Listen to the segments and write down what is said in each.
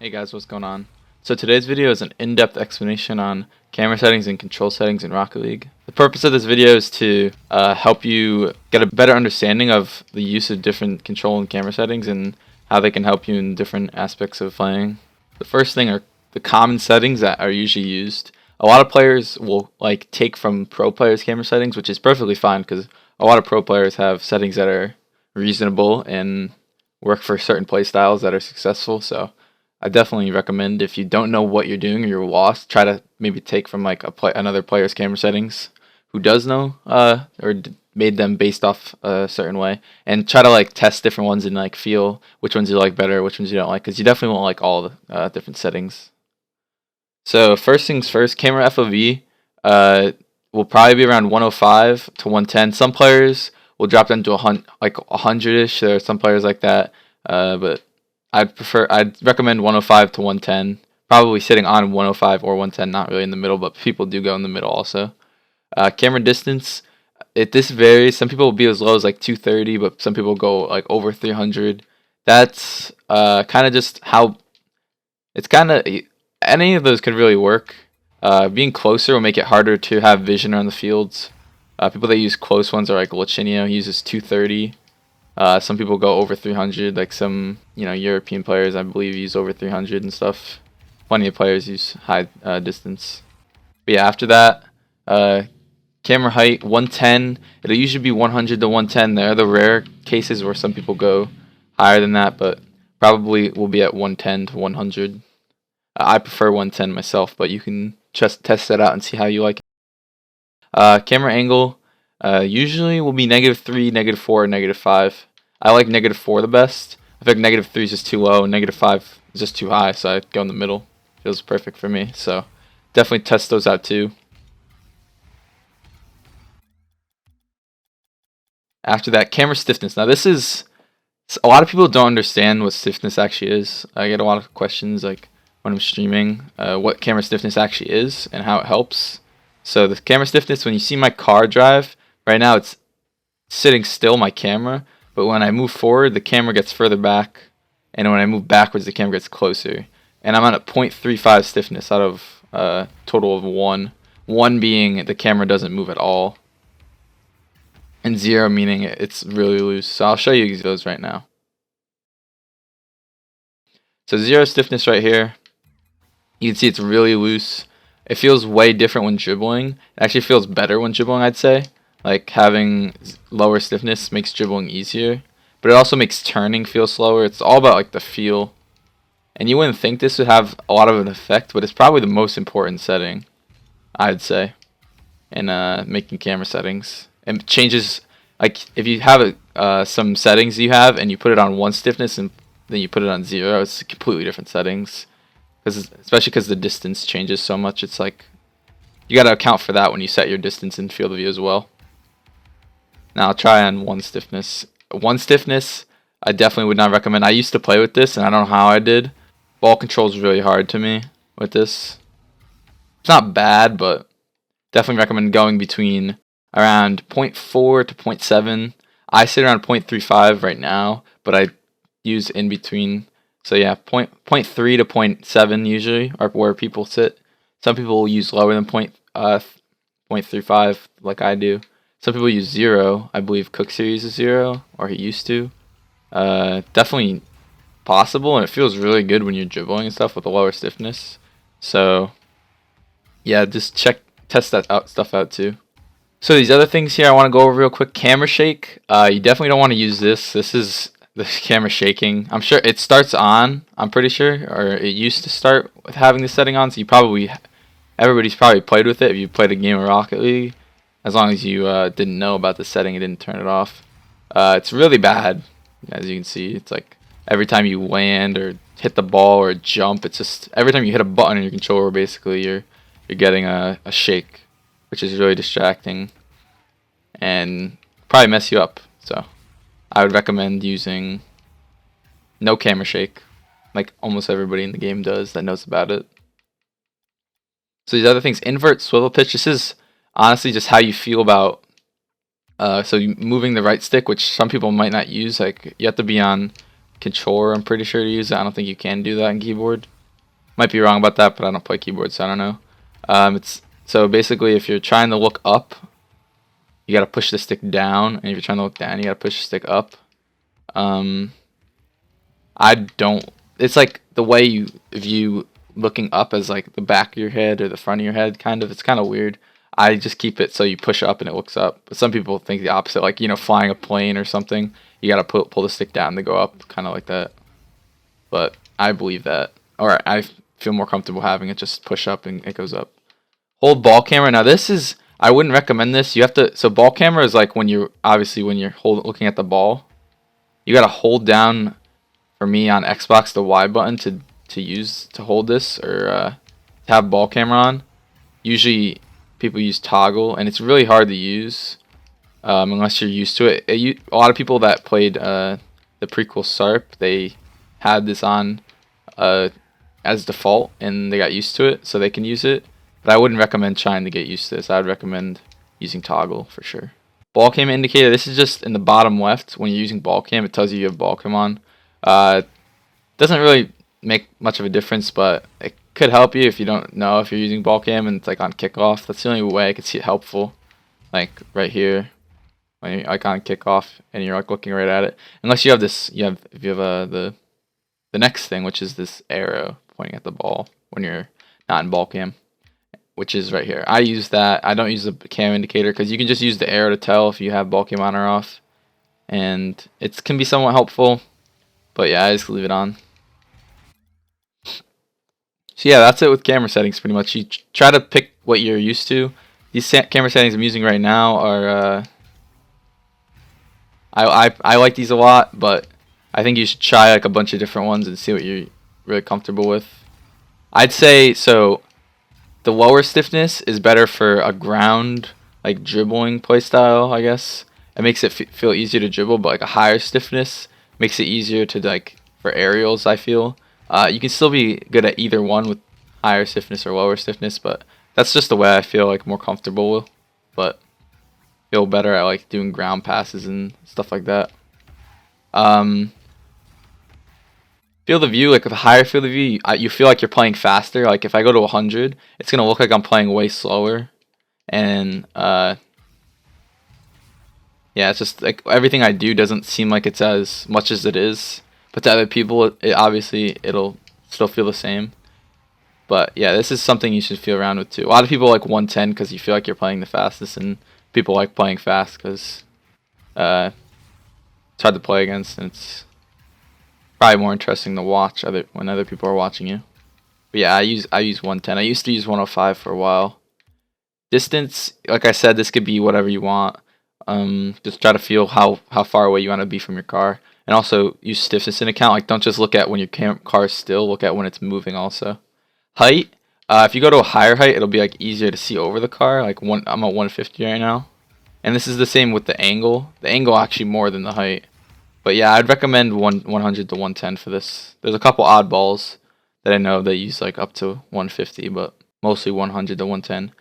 Hey guys, what's going on? So today's video is an in-depth explanation on camera settings and control settings in Rocket League. The purpose of this video is to help you get a better understanding of the use of different control and camera settings and how they can help you in different aspects of playing. The first thing are the common settings that are usually used. A lot of players will take from pro players' camera settings, which is perfectly fine because a lot of pro players have settings that are reasonable and work for certain play styles that are successful. So I definitely recommend, if you don't know what you're doing or you're lost, try to maybe take from another player's camera settings who does know made them based off a certain way, and try to test different ones and feel which ones you like better, which ones you don't like, because you definitely won't like all the different settings. So first things first, camera FOV will probably be around 105 to 110. Some players will drop down to 100ish. There are some players like that, but I'd recommend 105 to 110. Probably sitting on 105 or 110, not really in the middle, but people do go in the middle also. Camera distance, this varies. Some people will be as low as 230, but some people go over 300. That's kind of just how it's kind of, any of those could really work. Being closer will make it harder to have vision around the fields. People that use close ones are Lachinio. He uses 230. Some people go over 300, like some European players I believe use over 300 and stuff. Plenty of players use high distance. But yeah, after that, camera height 110. It'll usually be 100 to 110. There are the rare cases where some people go higher than that, but probably will be at 110 to 100. I prefer 110 myself, but you can just test that out and see how you like it. Camera angle usually will be -3, -4, or -5. I like -4 the best. I think -3 is just too low, and -5 is just too high, so I go in the middle. Feels perfect for me, so definitely test those out too. After that, camera stiffness. Now this is, a lot of people don't understand what stiffness actually is. I get a lot of questions when I'm streaming, what camera stiffness actually is and how it helps. So the camera stiffness, when you see my car drive, right now it's sitting still, my camera, but when I move forward, the camera gets further back, and when I move backwards, the camera gets closer. And I'm on a 0.35 stiffness out of a total of 1. 1 being the camera doesn't move at all, and 0 meaning it's really loose. So I'll show you those right now. So 0 stiffness right here. You can see it's really loose. It feels way different when dribbling. It actually feels better when dribbling, I'd say. Having lower stiffness makes dribbling easier, but it also makes turning feel slower. It's all about the feel. And you wouldn't think this would have a lot of an effect, but it's probably the most important setting, I'd say, in making camera settings. And changes, if you have some settings you have and you put it on 1 stiffness and then you put it on 0, it's completely different settings. Especially because the distance changes so much. It's you got to account for that when you set your distance in field of view as well. Now I'll try on 1 stiffness. 1 stiffness, I definitely would not recommend. I used to play with this, and I don't know how I did. Ball control is really hard to me with this. It's not bad, but definitely recommend going between around 0.4 to 0.7. I sit around 0.35 right now, but I use in between. So yeah, 0.3 to 0.7 usually are where people sit. Some people will use lower than 0.35 like I do. Some people use 0. I believe Cookser uses 0, or he used to. Definitely possible, and it feels really good when you're dribbling and stuff with a lower stiffness. So yeah, just test that stuff out too. So these other things here I want to go over real quick. Camera shake. You definitely don't want to use this. This is the camera shaking. I'm sure it starts on, I'm pretty sure, or it used to start with having the setting on, so everybody's probably played with it if you played a game of Rocket League, as long as you didn't know about the setting and didn't turn it off. It's really bad, as you can see. It's every time you land or hit the ball or jump, it's just every time you hit a button in your controller, basically you're getting a shake, which is really distracting and probably mess you up. So I would recommend using no camera shake, like almost everybody in the game does that knows about it. So these other things, invert swivel pitch. This is honestly just how you feel about so moving the right stick, which some people might not use. You have to be on controller, I'm pretty sure, to use it. I don't think you can do that on keyboard. Might be wrong about that, but I don't play keyboard, so I don't know. It's so basically if you're trying to look up, you gotta push the stick down, and if you're trying to look down, you gotta push the stick up. Um, I don't. It's like the way you view looking up as like the back of your head or the front of your head, kind of. It's kind of weird. I just keep it so you push up and it looks up. But some people think the opposite, like flying a plane or something. You gotta pull the stick down to go up, kind of like that. But I believe that, or I feel more comfortable having it just push up and it goes up. Hold ball camera. Now this is I wouldn't recommend this. You have to. So ball camera is like when you're looking at the ball. You gotta hold down. For me on Xbox, the Y button to hold this or to have ball camera on. Usually people use toggle, and it's really hard to use unless you're used to it. A lot of people that played the prequel SARP, they had this on as default, and they got used to it, so they can use it. But I wouldn't recommend trying to get used to this. I would recommend using toggle for sure. Ball cam indicator. This is just in the bottom left. When you're using ball cam, it tells you have ball cam on. Doesn't really make much of a difference, but it could help you if you don't know if you're using ball cam and it's like on kickoff. That's the only way I could see it helpful. Like right here, when you're like on kickoff and you're like looking right at it. Unless you have this, if you have the next thing, which is this arrow pointing at the ball when you're not in ball cam, which is right here. I use that. I don't use the cam indicator because you can just use the arrow to tell if you have ball cam on or off, and it can be somewhat helpful. But yeah, I just leave it on. So yeah, that's it with camera settings pretty much. You try to pick what you're used to. These camera settings I'm using right now are I like these a lot, but I think you should try like a bunch of different ones and see what you're really comfortable with. I'd say so the lower stiffness is better for a ground like dribbling playstyle, I guess. It makes it feel easier to dribble, but like a higher stiffness makes it easier to like for aerials, I feel. You can still be good at either one with higher stiffness or lower stiffness, but that's just the way I feel like more comfortable with. But feel better at like doing ground passes and stuff like that. Field of view, like with a higher field of view, you feel like you're playing faster. Like if I go to 100, it's gonna look like I'm playing way slower, and yeah, it's just like everything I do doesn't seem like it's as much as it is. But to other people, obviously it'll still feel the same. But yeah, this is something you should feel around with too. A lot of people like 110 because you feel like you're playing the fastest, and people like playing fast because it's hard to play against, and it's probably more interesting to watch when other people are watching you. But yeah, I use 110. I used to use 105 for a while. Distance, like I said, this could be whatever you want. Just try to feel how far away you want to be from your car, and also use stiffness in account. Like don't just look at when your car is still. Look at when it's moving also. Height. If you go to a higher height, it'll be like easier to see over the car. Like I'm at 150 right now, and this is the same with the angle. The angle actually more than the height. But yeah, I'd recommend 100 to 110 for this. There's a couple oddballs that I know that use like up to 150, but mostly 100 to 110.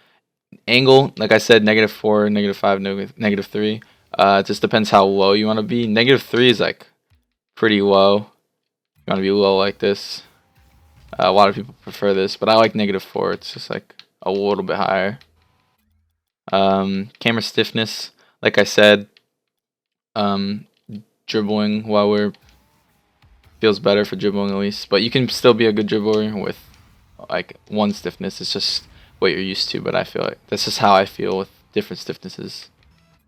Angle, like I said, -4, -5, -3. It just depends how low you want to be. -3 is like pretty low. You want to be low like this. A lot of people prefer this, but I like -4. It's just like a little bit higher. Camera stiffness, like I said, dribbling while we're feels better for dribbling at least, but you can still be a good dribbler with like one stiffness. It's just what you're used to, but I feel like that's just how I feel with different stiffnesses.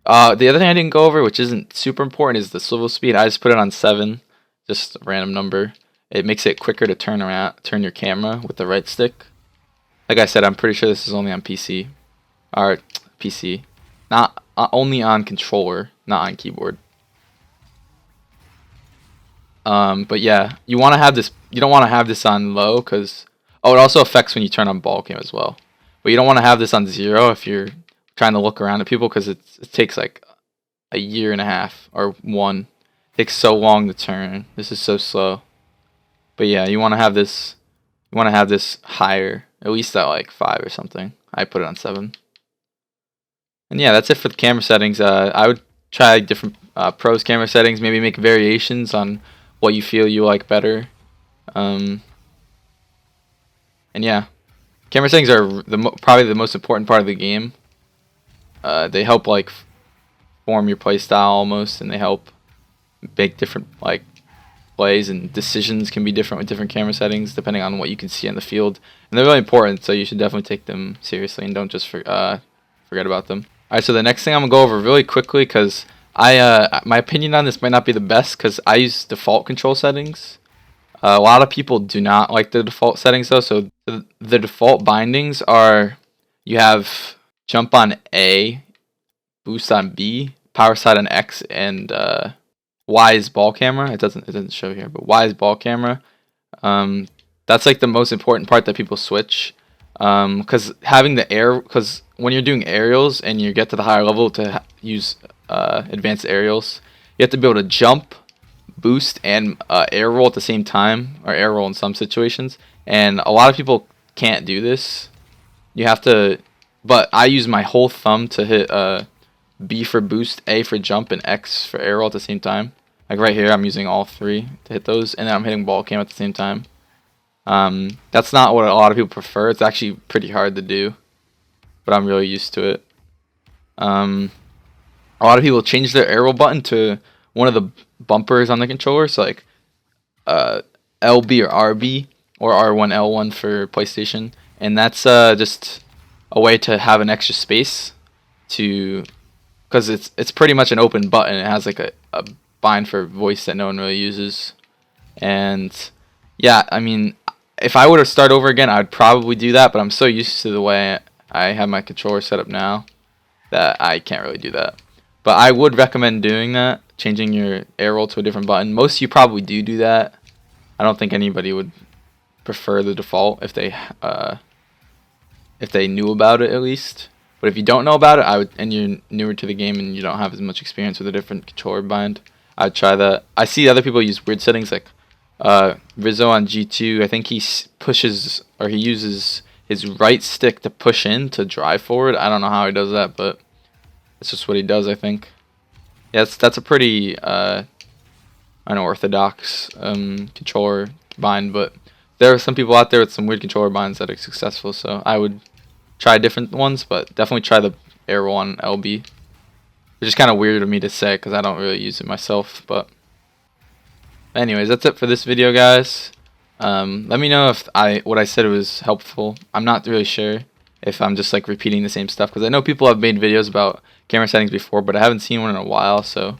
The other thing I didn't go over, which isn't super important, is the swivel speed. I just put it on 7, just a random number. It makes it quicker to turn your camera with the right stick. Like I said, I'm pretty sure this is only on PC, or PC, not only on controller, not on keyboard. But yeah, you want to have this. You don't want to have this on low because it also affects when you turn on ball cam as well. But you don't want to have this on 0 if you're trying to look around at people because it takes like a year and a half or one. It takes so long to turn. This is so slow. But yeah, you want to have this. You want to have this higher, at least at like 5 or something. I put it on 7. And yeah, that's it for the camera settings. I would try different pros camera settings. Maybe make variations on what you feel you like better. And yeah, camera settings are probably the most important part of the game. They help like form your playstyle almost, and they help make different like plays, and decisions can be different with different camera settings depending on what you can see on the field. And they're really important, so you should definitely take them seriously and don't just forget about them. Alright, so the next thing I'm gonna go over really quickly, because my opinion on this might not be the best, because I use default control settings. A lot of people do not like the default settings though. So the default bindings are, you have jump on A, boost on B, power slide on X, and Y is ball camera. It doesn't show here, but Y is ball camera. That's like the most important part that people switch. Because because when you're doing aerials and you get to the higher level to use advanced aerials, you have to be able to jump, boost, and air roll at the same time, or air roll in some situations. And a lot of people can't do this. You have to, but I use my whole thumb to hit B for boost, A for jump, and X for air roll at the same time. Like right here, I'm using all three to hit those, and then I'm hitting ball cam at the same time. That's not what a lot of people prefer. It's actually pretty hard to do, but I'm really used to it. A lot of people change their air roll button to one of the bumpers on the controller, so like LB or RB, or R1 L1 for PlayStation, and that's just a way to have an extra space to, because it's pretty much an open button. It has like a bind for voice that no one really uses. And yeah, I mean, if I were to start over again, I'd probably do that, but I'm so used to the way I have my controller set up now that I can't really do that. But I would recommend doing that, changing your air roll to a different button. Most of you probably do that. I don't think anybody would prefer the default if they knew about it at least. But if you don't know about it, and you're newer to the game and you don't have as much experience with a different controller bind, I'd try that. I see other people use weird settings, like Rizzo on G2. I think he uses his right stick to push in to drive forward. I don't know how he does that, but it's just what he does, I think. Yeah, that's a pretty unorthodox controller bind, but there are some people out there with some weird controller binds that are successful, so I would try different ones, but definitely try the Air 1 LB. It's just kind of weird of me to say because I don't really use it myself, but anyways, that's it for this video, guys. Let me know if what I said was helpful. I'm not really sure if I'm just like repeating the same stuff, because I know people have made videos about camera settings before, but I haven't seen one in a while, so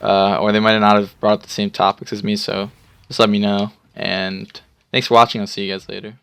or they might not have brought up the same topics as me, so just let me know. And thanks for watching. I'll see you guys later.